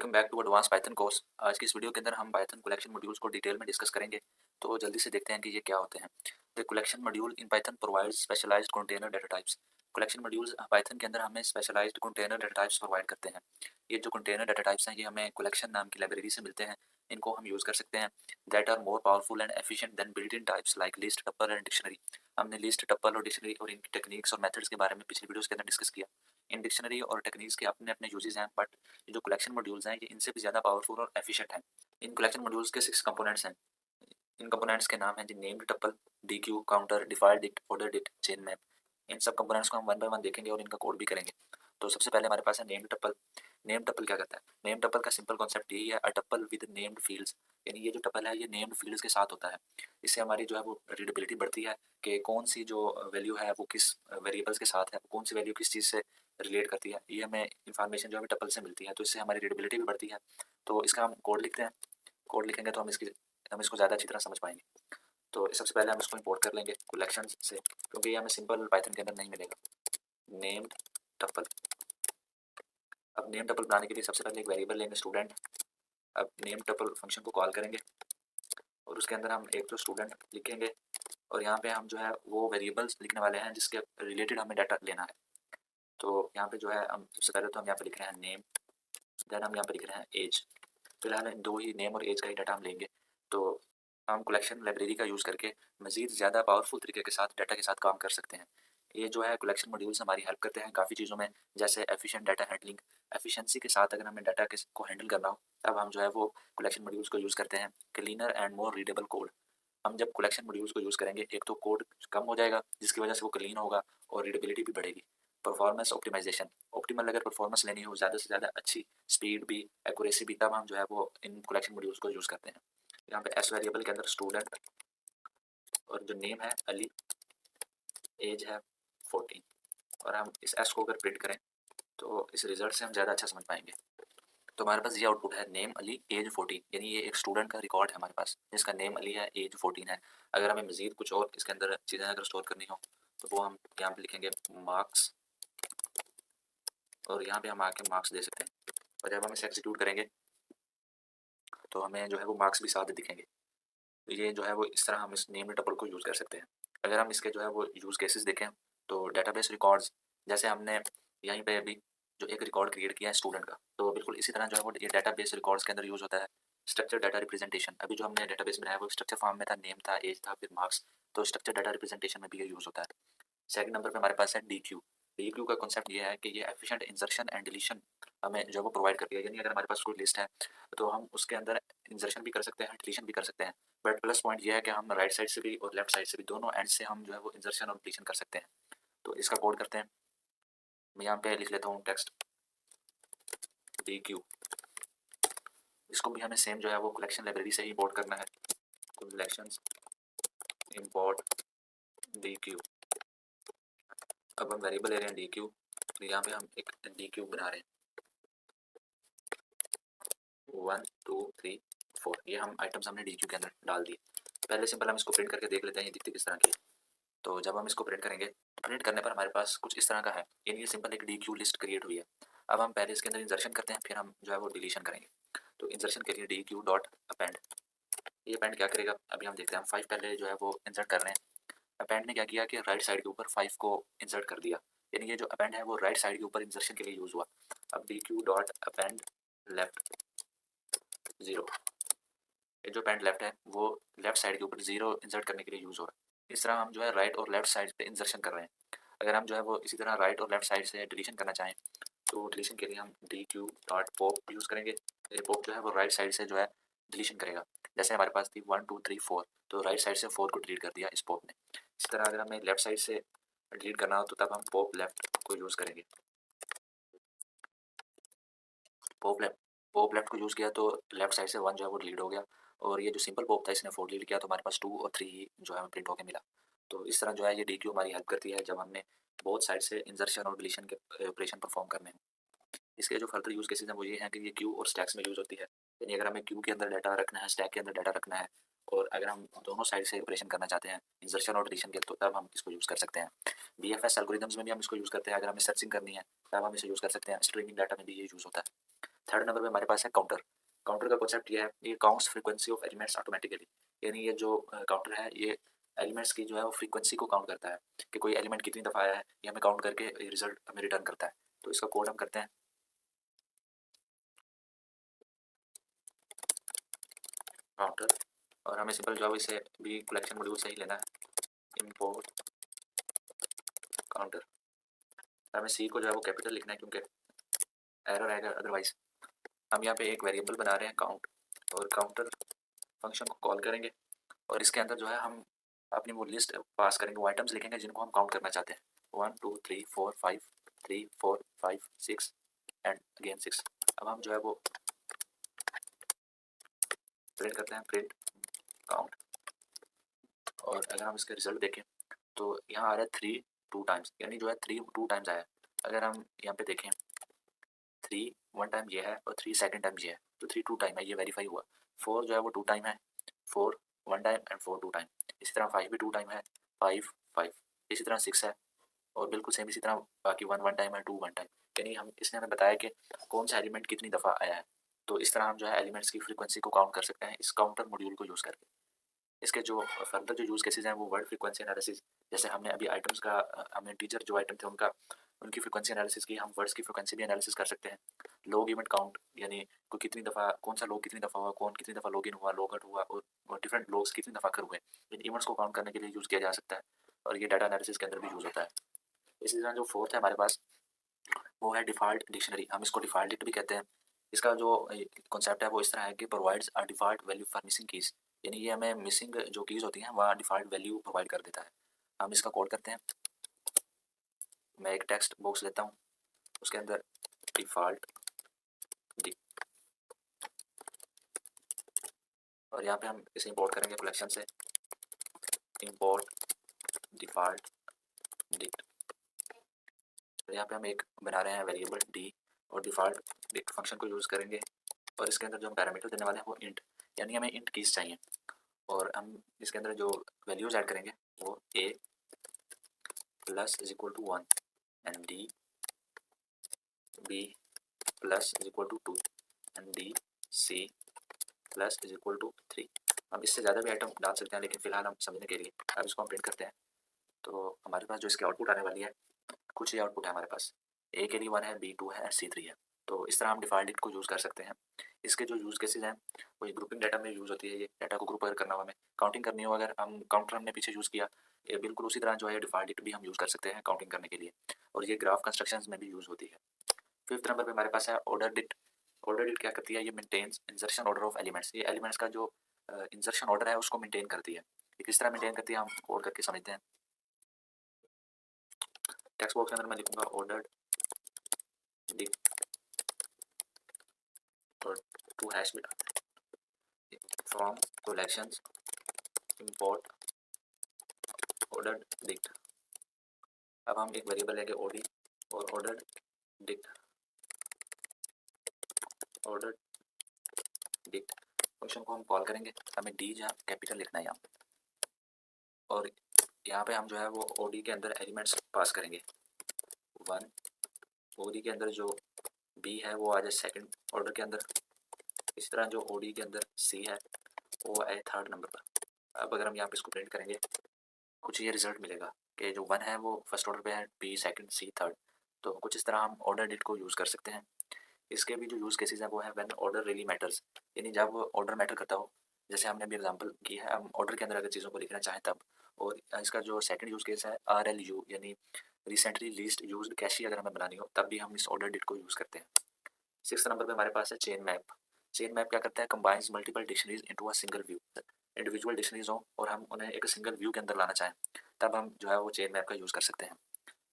Welcome back to advance Python course. आज की इस वीडियो के अंदर हम पाइथन कलेक्शन मॉड्यूल्स को डिटेल में डिस्कस करेंगे। तो जल्दी से देखते हैं कि ये क्या होते हैं। The collection module in Python provides specialised container data types. Collection modules Python के अंदर हमें specialised container data types provide करते हैं। ये जो कंटेनर डाटा टाइप्स हैं ये हमें कलेक्शन नाम की लाइब्रेरी से मिलते हैं। इनको हम यूज़ कर सकते हैं। That are more powerful and efficient than built in types like list, tuple and dictionary. हमने लिस्ट, टपल और डिक्शनरी और इनकी टेक्निक्स और मेथड्स के बारे में पिछली वीडियोस के अंदर डिस्कस किया। इन डिक्शनरी और टेक्निक्स के अपने अपने यूजेस हैं, बट ये जो कलेक्शन मॉड्यूल्स हैं ये इनसे भी ज़्यादा पावरफुल और एफिशिएंट हैं। इन कलेक्शन मॉड्यूल्स के 6 कंपोनेंट्स हैं। इन कंपोनेंट्स के नाम हैं जी named tuple, deque, counter, defaultdict, ordereddict, chain map. इन सब कंपोनेंट्स को हम वन बाय वन देखेंगे और इनका कोड भी करेंगे। तो सबसे पहले हमारे पास है नेम्ड टपल। नेम्ड टपल क्या करता है? नेम्ड टपल का सिंपल कॉन्सेप्ट यही है, अ टपल विद नेम्ड फील्ड्स। यानी ये जो टपल है ये नेम्ड फील्ड्स के साथ होता है। इससे हमारी जो है वो रीडेबिलिटी बढ़ती है कि कौन सी जो वैल्यू है वो किस वेरिएबल्स के साथ है, कौन सी वैल्यू किस चीज़ से रिलेट करती है। ये हमें इन्फॉर्मेशन जो है टपल से मिलती है, तो इससे हमारी रीडेबिलिटी भी बढ़ती है। तो इसका हम कोड लिखते हैं। कोड लिखेंगे तो हम इसको ज़्यादा अच्छी तरह समझ पाएंगे। तो सबसे पहले हम इसको इंपोर्ट कर लेंगे कलेक्शन से, क्योंकि ये हमें सिंपल पाइथन के अंदर नहीं मिलेगा। Named tuple. अब नेम टपल बनाने के लिए सबसे पहले एक वेरिएबल लेंगे स्टूडेंट। अब नेम टपल फंक्शन को कॉल करेंगे और उसके अंदर हम एक तो स्टूडेंट लिखेंगे और यहाँ पे हम जो है वो वेरिएबल्स लिखने वाले हैं जिसके रिलेटेड हमें डाटा लेना है। तो यहाँ पे जो है हम सबसे पहले तो हम यहाँ पे लिख रहे हैं नेम, देन हम यहाँ पे लिख रहे हैं एज। फिलहाल दो ही नेम और एज का ही डाटा हम लेंगे। तो हम कलेक्शन लाइब्रेरी का यूज़ करके मज़ीद ज़्यादा पावरफुल तरीके के साथ डाटा के साथ काम कर सकते हैं। ये जो है कलेक्शन मॉड्यूल्स हमारी हेल्प करते हैं काफ़ी चीज़ों में, जैसे एफिशिएंट डाटा हैंडलिंग। एफिशिएंसी के साथ अगर हमें डाटा को हैंडल करना हो तब हम जो है वो कलेक्शन मॉड्यूल्स को यूज़ करते हैं। Cleaner and more readable code. हम जब कलेक्शन मॉड्यूल्स को यूज़ करेंगे एक तो कोड कम हो जाएगा जिसकी वजह से वो क्लीन होगा और रीडेबिलिटी भी बढ़ेगी। Performance optimisation. ऑप्टिमल अगर परफॉर्मेंस लेनी हो, ज़्यादा से ज़्यादा अच्छी स्पीड भी, एक्यूरेसी भी, तब हम जो है वो इन कलेक्शन मॉड्यूल्स को यूज़ करते हैं। यहाँ पे एस वेरिएबल के अंदर स्टूडेंट और जो नेम है अली, एज है 14, और हम इस एस को अगर प्रिंट करें तो इस रिजल्ट से हम ज़्यादा अच्छा समझ पाएंगे। तो हमारे पास ये आउटपुट है नेम अली एज 14, यानी ये एक स्टूडेंट का रिकॉर्ड है हमारे पास जिसका नेम अली है, एज 14 है। अगर हमें मज़ीद कुछ और इसके अंदर चीज़ें अगर स्टोर करनी हो तो वो हम यहाँ पे लिखेंगे मार्क्स और यहाँ पे हम आके मार्क्स दे सकते हैं। और जब हम इसे एग्जीक्यूट करेंगे तो हमें जो है वो मार्क्स भी साथ दिखेंगे। तो ये जो है वो इस तरह हम इस नेम टपल को यूज़ कर सकते हैं। अगर हम इसके जो है वो यूज़ केसेस देखें तो डेटाबेस रिकॉर्ड्स, जैसे हमने यहीं पे अभी जो एक रिकॉर्ड क्रिएट किया है स्टूडेंट का, तो बिल्कुल इसी तरह जो है वो ये डेटाबेस रिकॉर्ड्स के अंदर यूज़ होता है। स्ट्रक्चर डाटा रिप्रेजेंटेशन, अभी जो हमने डेटाबेस बनाया वो स्ट्रक्चर फॉर्म में था, नेम था, एज था, फिर मार्क्स। तो स्ट्रक्चर डाटा रिप्रेजेंटेशन में भी ये यूज़ होता है। सेकंड नंबर पे हमारे पास है डी क्यू। डी क्यू का कॉन्सेप्ट ये है कि ये एफिशिएंट इंसर्शन एंड डिलीशन हमें जो वो प्रोवाइड करती है। यानी अगर हमारे पास कोई लिस्ट है तो हम उसके अंदर इंसर्शन भी कर सकते हैं, डिलीशन भी कर सकते हैं। बट प्लस पॉइंट ये है कि हम राइट साइड से भी और लेफ्ट साइड से भी, दोनों एंड से हम जो है वो इंसर्शन और डिलीशन कर सकते हैं। तो इसका कोड करते हैं। मैं यहाँ पे लिख लेता हूँ टेक्स्ट डी क्यू। इसको भी हमें सेम जो है वो कलेक्शन लाइब्रेरी से ही इंपोर्ट करना है। Collection import D Q. अब हम वेरिएबल ले रहे हैं डी क्यू, तो यहाँ पे हम एक डी क्यू बना रहे हैं 1 2 3 4। ये हम आइटम्स हमने डी क्यू के अंदर डाल दिए। पहले सिंपल हम इसको प्रिंट करके देख लेते हैं ये दिखती किस तरह की है। तो जब हम इसको प्रिंट करेंगे, प्रिंट करने पर हमारे पास कुछ इस तरह का है, यानी ये सिंपल एक डी क्यू लिस्ट क्रिएट हुई है। अब हम पहले इसके अंदर इंसर्शन करते हैं, फिर हम जो है वो डिलीशन करेंगे। तो इंसर्शन के लिए डी क्यू डॉट अपेंड। ये अपेंड क्या करेगा अभी हम देखते हैं। हम 5 पहले जो है वो इंसर्ट कर रहे हैं। अपेंड ने क्या किया कि राइट साइड के ऊपर 5 को इंसर्ट कर दिया, यानी ये जो अपेंड है वो राइट साइड के ऊपर इंसर्शन के लिए यूज़ हुआ। अब D Q dot append left 0। ये जो अपेंड लेफ्ट है वो लेफ्ट साइड के ऊपर 0 इंसर्ट करने के लिए यूज़ हो रहा है। इस तरह हम जो है राइट और लेफ्ट साइड पे इंसर्शन कर रहे हैं। अगर हम जो है वो इसी तरह राइट और लेफ्ट साइड से डिलीशन करना चाहें तो डिलीशन के लिए हम D Q dot pop use करेंगे। ये पॉप जो है वो राइट साइड से जो है डिलीशन करेगा। जैसे हमारे पास थी 1 2 3 4, तो राइट साइड से 4 को डिलीट कर दिया इस पॉप ने। इसी तरह अगर हमें लेफ्ट साइड से डिलीट करना हो तो तब हम पॉप लेफ्ट को यूज़ करेंगे। पॉप लेफ्ट को यूज़ किया तो लेफ्ट साइड से 1 जो है वो डिलीट हो गया, और ये जो सिंपल पॉप था इसने 4 डिलीट किया, तो हमारे पास 2 और 3 ही जो है हमें प्रिंट होकर मिला। तो इस तरह जो है ये डी क्यू हमारी हेल्प करती है जब हमने बोथ साइड से इंसर्शन और डिलीशन के ऑपरेशन परफॉर्म करने हैं। इसके जो फर्दर यूज़ केसेस हैं वो ये हैं कि ये क्यू और स्टैक्स में यूज़ होती है। यानी अगर हमें क्यू के अंदर डाटा रखना है, स्टैक के अंदर डाटा रखना है, और अगर हम दोनों साइड से ऑपरेशन करना चाहते हैं इंसर्शन और डिलीशन के, तो तब हम इसको यूज़ कर सकते हैं। बीएफएस एल्गोरिथम्स में भी हम इसको यूज़ करते हैं। अगर हमें सर्चिंग करनी है तब हम इसे यूज़ कर सकते हैं। स्ट्रीमिंग डाटा में भी ये यूज़ होता है। थर्ड नंबर पे हमारे पास है काउंटर। काउंटर का कॉन्सेप्ट ये है, ये counts frequency of elements automatically, यानी ये जो काउंटर है ये एलिमेंट्स की जो है वो फ्रीक्वेंसी को काउंट करता है कि कोई एलिमेंट कितनी दफ़ा आया है, ये हमें काउंट करके रिजल्ट हमें रिटर्न करता है। तो इसका कोड हम करते हैं काउंटर, और हमें सिंपल जो है इसे भी कलेक्शन मॉड्यूल से ही लेना है, इंपोर्ट काउंटर। हमें सी को जो है वो कैपिटल लिखना है क्योंकि एरर आएगा अदरवाइज। हम यहाँ पे एक वेरिएबल बना रहे हैं काउंट, और काउंटर फंक्शन को कॉल करेंगे और इसके अंदर जो है हम अपनी वो लिस्ट पास करेंगे, वो आइटम्स लिखेंगे जिनको हम काउंट करना चाहते हैं, 1 2 3 4 5 3 4 5 6 एंड अगेन 6। अब हम जो है वो प्रिंट करते हैं, प्रिंट काउंट, और अगर हम इसके रिजल्ट देखें तो यहाँ आ रहा है 3 2 टाइम्स, यानी जो है 3 2 टाइम्स आया है। अगर हम यहाँ पे देखें 3 1 टाइम ये है और 3 सेकंड टाइम ये है, तो 3 2 टाइम है, ये वेरीफाई हुआ। 4 जो है वो 2 टाइम है, 4 1 टाइम एंड 4 2 टाइम। इसी तरह 5 भी 2 टाइम है, 5 5। इसी तरह 6 है, और बिल्कुल सेम इसी तरह बाकी 1 1 टाइम है, 2 1 टाइम। यानी हम इसने हमें बताया कि कौन सा एलिमेंट कितनी दफ़ा आया है। तो इस तरह हम जो है एलिमेंट्स की फ्रीक्वेंसी को काउंट कर सकते हैं इस काउंटर मॉड्यूल को यूज़ करके। इसके जो फर्दर जो यूज़ केसेस हैं वो वर्ड फ्रीक्वेंसी एनालिसिस, जैसे हमने अभी आइटम्स का हमने टीचर जो आइटम थे उनका उनकी फ्रीक्वेंसी एनालिसिस की, हम वर्ड्स की फ्रीक्वेंसी भी एनालिसिस कर सकते हैं। लॉग इवेंट काउंट, यानी कोई कितनी दफ़ा कौन सा लॉग कितनी दफ़ा हुआ, कौन कितनी दफ़ा लॉग इन हुआ, लॉग आउट हुआ, और डिफरेंट लॉग्स कितनी दफ़ा कर हुए, इन इवेंट्स को काउंट करने के लिए यूज़ किया जा सकता है, और ये डाटा एनालिसिस के अंदर भी यूज़ होता है। इसी तरह जो फोर्थ है हमारे पास वो है डिफ़ॉल्ट डिक्शनरी, हम इसको डिफ़ॉल्ट डिक्ट भी कहते हैं। इसका जो कॉन्सेप्ट है वो इस तरह है कि provides a default value for missing keys, यानी ये हमें मिसिंग जो कीज़ होती हैं वहाँ डिफ़ॉल्ट वैल्यू प्रोवाइड कर देता है। हम इसका कोड करते हैं, मैं एक टेक्स्ट बॉक्स लेता हूँ, उसके अंदर डिफ़ॉल्ट डिक्ट, और यहाँ पे हम इसे इंपोर्ट करेंगे कलेक्शन से, इंपोर्ट डिफ़ॉल्ट डिक्ट। तो यहाँ पे हम एक बना रहे हैं वेरिएबल डी, और डिफ़ॉल्ट डिक्ट फंक्शन को यूज़ करेंगे, और इसके अंदर जो हम पैरामीटर देने वाले हैं वो इंट, यानी हमें इंट कीज़ चाहिए, और हम इसके अंदर जो वैल्यूज़ ऐड करेंगे वो A plus is equal to 1 and D B plus is equal to 2 and D C plus is equal to 3। हम इससे ज़्यादा भी आइटम डाल सकते हैं, लेकिन फिलहाल हम समझने के लिए अब इसको हम प्रिंट करते हैं। तो हमारे पास जो इसकी आउटपुट आने वाली है कुछ ये आउटपुट है हमारे पास, ए के लिए 1 है, बी 2 है एंड सी 3 है। तो इस तरह हम डिफ़ॉल्ट डिक्ट को यूज़ कर सकते हैं। इसके जो यूज़ केसेस हैं वो ग्रुपिंग डाटा में यूज़ होती है, ये डाटा को ग्रुप अगर करना हो, हमें काउंटिंग करनी हो, अगर हम काउंटर हमने पीछे यूज़ किया, ये बिल्कुल उसी तरह जो है डिफ़ॉल्ट डिक्ट भी हम यूज़ कर सकते हैं काउंटिंग करने के लिए, और ये ग्राफ कंस्ट्रक्शंस में भी यूज़ होती है। फिफ्थ नंबर पे हमारे पास है ऑर्डर डिक्ट। ऑर्डर डिक्ट क्या करती है, ये maintains insertion order of elements, ये एलिमेंट्स का जो इंसर्शन ऑर्डर है उसको मेंटेन करती है। ये किस तरह मेंटेन करती है हम कोड करके समझते हैं। टेक्स्ट बॉक्स के अंदर मैं लिखूंगा ऑर्डर डिक्ट और 2 हैश में from collections import order dict. अब हम एक वेरिएबल लेंगे ओडी, और order dict order dict function को हम कॉल करेंगे, हमें डी जहाँ कैपिटल लिखना है यहाँ पे, और यहाँ पे हम जो है वो ओडी के अंदर एलिमेंट्स पास करेंगे 1, ओडी के अंदर जो बी है वो आ जाए सेकंड ऑर्डर के अंदर, इसी तरह जो ओडी के अंदर सी है वो आए थर्ड नंबर पर। अब अगर हम यहाँ पे इसको प्रिंट करेंगे कुछ ये रिजल्ट मिलेगा कि जो 1 है वो फर्स्ट ऑर्डर पे है, बी सेकंड, सी थर्ड। तो कुछ इस तरह हम ऑर्डर डिट को यूज़ कर सकते हैं। इसके भी जो यूज़ केसेस हैं वो है व्हेन ऑर्डर रियली मैटर्स, यानी जब ऑर्डर मैटर करता हो, जैसे हमने अभी एग्जांपल की है, हम ऑर्डर के अंदर अगर चीज़ों को लिखना चाहें तब। और इसका जो सेकंड यूज़ केस है RLU, यानी रिसेंटली लीस्ट यूज्ड कैशी अगर हमें बनानी हो तब भी हम इस ऑर्डर डिट को यूज़ करते हैं। सिक्स्थ नंबर पे हमारे पास है चेन मैप। चेन मैप क्या करता है, combines multiple dictionaries into a single view. Individual dictionaries हो और हम उन्हें एक सिंगल व्यू के अंदर लाना चाहें तब हम जो है वो चेन मैप का यूज़ कर सकते हैं।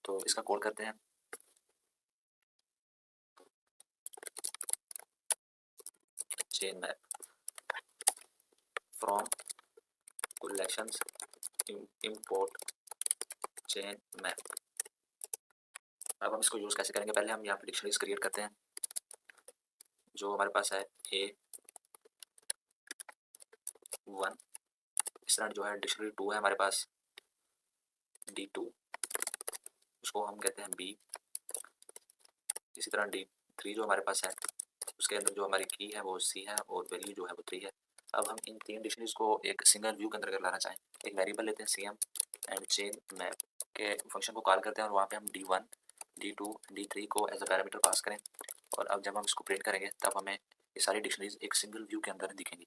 तो इसका कोड करते हैं, chain map from collections import chain map. अब हम इसको यूज़ कैसे करेंगे, पहले हम यहाँ पे डिक्शनरीज क्रिएट करते हैं। जो हमारे पास है A1, इस तरह जो है डिक्शनरी 2 है हमारे पास D2, उसको हम कहते हैं B। इसी तरह D3 जो हमारे पास है उसके अंदर जो हमारी की है वो C है और वैल्यू जो है वो 3 है। अब हम इन 3 डिक्शनरीज़ को एक सिंगल व्यू के अंदर अगर लाना चाहें, एक वेरिएबल लेते हैं CM एंड चेन मैप के फंक्शन को कॉल करते हैं और वहाँ पे हम D1, D2, D3 को एज अ पैरामीटर पास करें और अब जब हम इसको प्रिंट करेंगे तब हमें ये सारी डिक्शनरीज़ एक सिंगल व्यू के अंदर दिखेंगी।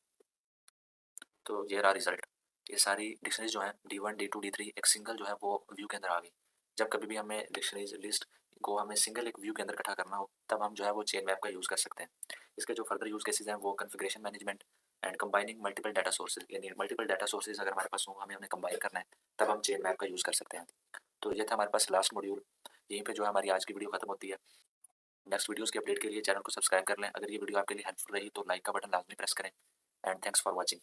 तो ये रहा रिजल्ट। ये सारी डिक्शनरीज जो हैं D1, D2, D3 एक सिंगल जो है वो व्यू के अंदर आ गई। जब कभी भी हमें डिक्शनरीज लिस्ट को हमें सिंगल एक व्यू के अंदर इकट्ठा करना हो तब हम जो है वो चेन मैप का यूज़ कर सकते हैं। इसके जो फर्दर यूज़ केसेस हैं वो configuration management and combining multiple data sources, यानी मल्टीपल डाटा सोर्सेज अगर हमारे पास हो हमें उन्हें कंबाइन करना है तब हम चेन मैप का यूज़ कर सकते हैं। तो ये था हमारे पास लास्ट मॉड्यूल। यहीं पे जो है हमारी आज की वीडियो खत्म होती है। नेक्स्ट वीडियोज़ के अपडेट के लिए चैनल को सब्सक्राइब कर लें। अगर ये वीडियो आपके लिए हेल्पफुल रही तो लाइक का बटन लाजमी प्रेस करें एंड थैंक्स फॉर वॉचिंग।